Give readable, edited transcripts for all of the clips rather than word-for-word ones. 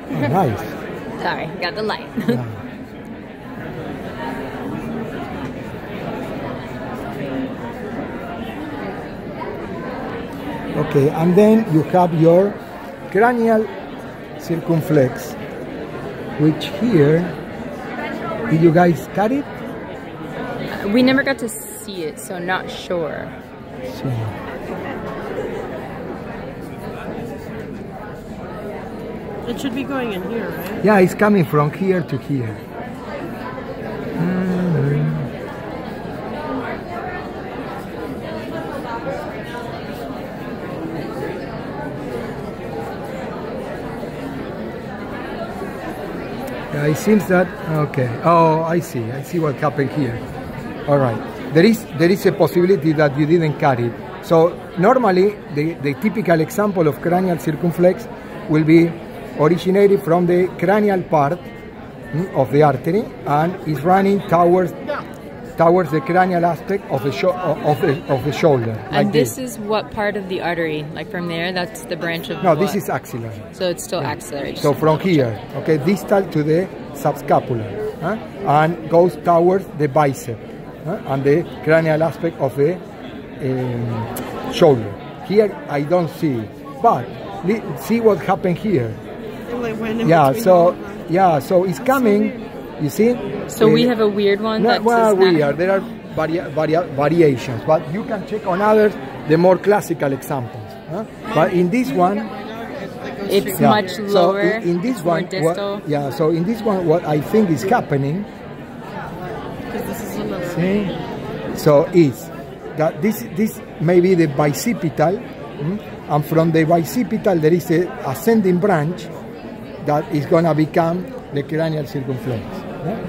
Oh, nice. Sorry, got the light. Yeah. Okay, and then you have your cranial circumflex, which here, did you guys cut it? We never got to see it, so not sure. So, It should be going in here, right? yeah, it's coming from here to here. Yeah, it seems that, okay. Oh, I see what happened here. All right. There is a possibility that you didn't cut it. So normally the typical example of cranial circumflex will be originated from the cranial part of the artery and is running towards the cranial aspect of the shoulder. And like this is what part of the artery? Like from there, that's the branch of No, what? this is axillary. So it's still axillary. So from here, okay, distal to the subscapular, and goes towards the bicep and the cranial aspect of the shoulder. Here I don't see it, but see what happened here. Yeah, so it's coming. You see? So we have a weird one. No, well, there are variations, but you can check on others the more classical examples. But in this one, it's much lower. So in this one, more distal. So in this one, what I think is happening. See? So is that this may be the bicipital, and from the bicipital there is a ascending branch that is going to become the cranial circumflex.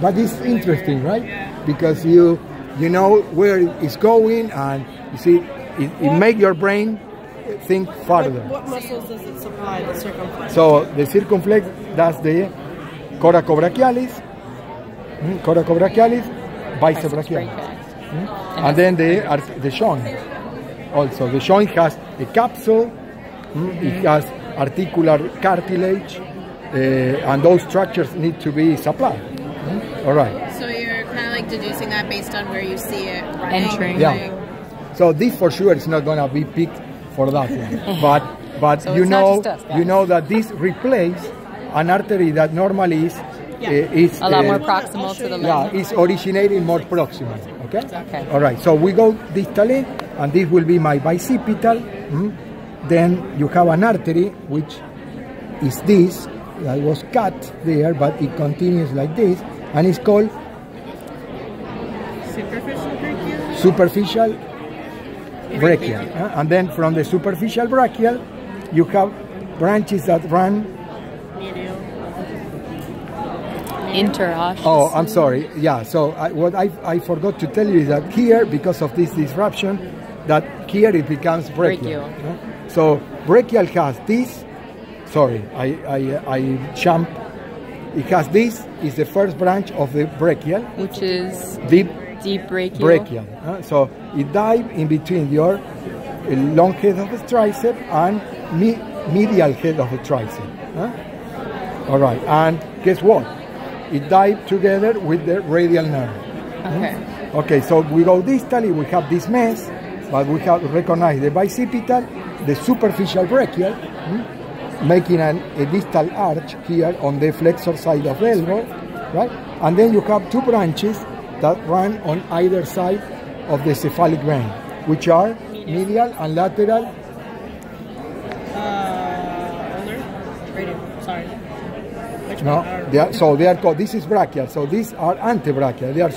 But it's interesting, right? Because you know where it's going, and you see it makes your brain think further. What muscles does it supply the circumflex? So the circumflex does the coracobrachialis, bicep brachialis, and then the joint. Also, the joint has a capsule. It has articular cartilage. And those structures need to be supplied. All right. So you're kind of like deducing that based on where you see it entering. Yeah. So this for sure is not going to be picked for that one. But so you know that this replaces an artery that normally is a lot more proximal to the leg. Yeah, it's originating more proximal. Okay. All right. So we go distally, and this will be my bicipital. Then you have an artery which is this. That was cut there, but it continues like this, and it's called superficial brachial. And then from the superficial brachial, you have branches that run interosseous. Oh, I'm sorry. Yeah. So what I forgot to tell you is that here, because of this disruption, that here it becomes brachial. So brachial has this. Sorry, I jumped. It has this is the first branch of the brachial, which is deep brachial. So it dives in between your long head of the tricep and medial head of the tricep. All right, and guess what? It dives together with the radial nerve. Okay, so we go distally. We have this mess, but we have to recognize the bicipital, the superficial brachial. Making a distal arch here on the flexor side of the elbow, right? And then you have two branches that run on either side of the cephalic vein, which are medial and lateral. Radial. Sorry. So they are called. This is brachial. So these are antebrachial. They are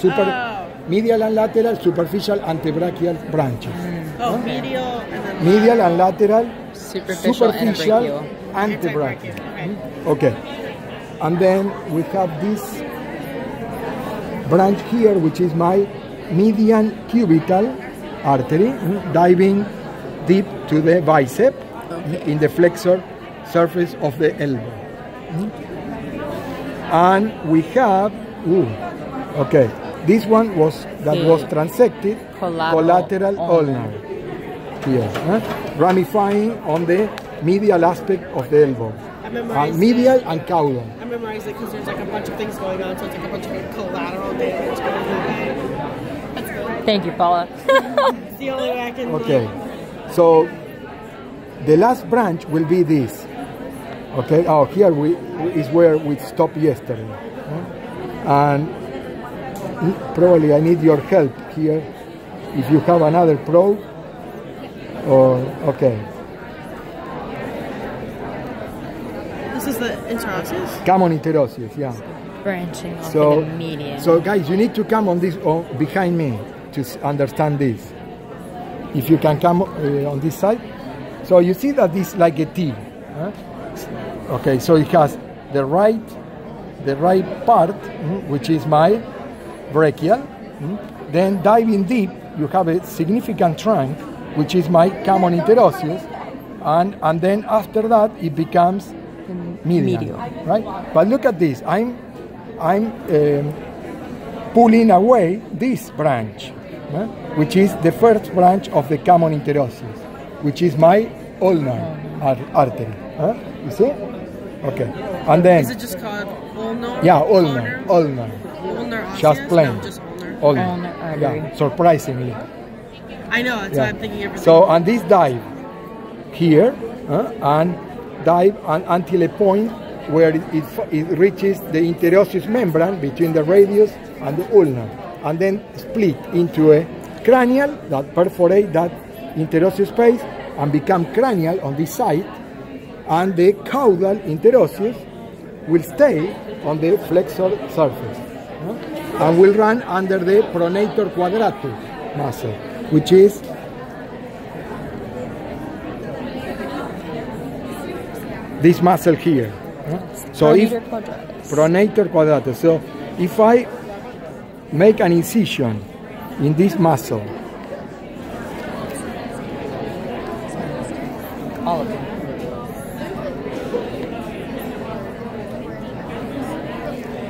medial and lateral superficial antebrachial branches. Medial and then medial and lateral. Superficial antebrachial. Okay. And then we have this branch here, which is my median cubital artery, diving deep to the bicep in the flexor surface of the elbow. And we have, okay, this one was transected, collateral ulnar. Here, ramifying on the medial aspect of the elbow. memorized medial it. and caudal. I memorize it because there's like a bunch of things going on, so it's like a bunch of collateral damage going on. That's good. Thank you, Paula. It's the only way I can. Okay, Like, so the last branch will be this. Okay, oh, here is where we stopped yesterday. And probably I need your help here. If you have another probe, or okay. this is the interosseous. Common interosseous, yeah. Branching off So, in the median. so guys, you need to come on this behind me to understand this. If you can come on this side. So you see that this is like a T. Huh? Okay, so it has the right part, which is my brachial. Then diving deep, you have a significant trunk, which is my common interosseous, and then after that it becomes medial, right? But look at this. I'm pulling away this branch, which is the first branch of the common interosseous, which is my ulnar artery. You see? Okay. And then Is it just called ulnar? yeah, ulnar. Ulnar Just osseous? plain. No, just ulnar. Ulnar artery. Yeah, surprisingly. I know, that's why I'm thinking everything. So, and this dive here, and dive until a point where it reaches the interosseous membrane between the radius and the ulnar, and then split into a cranial that perforate that interosseous space and become cranial on this side, and the caudal interosseous will stay on the flexor surface, and will run under the pronator quadratus muscle, which is this muscle here. So if pronator quadratus. So if I make an incision in this muscle, All of them.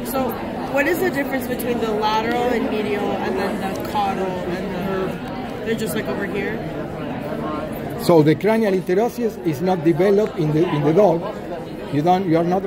So, what is the difference between the lateral and medial, and then the caudal and the? They're just like over here. so the cranial interosseous is not developed in the dog. You are not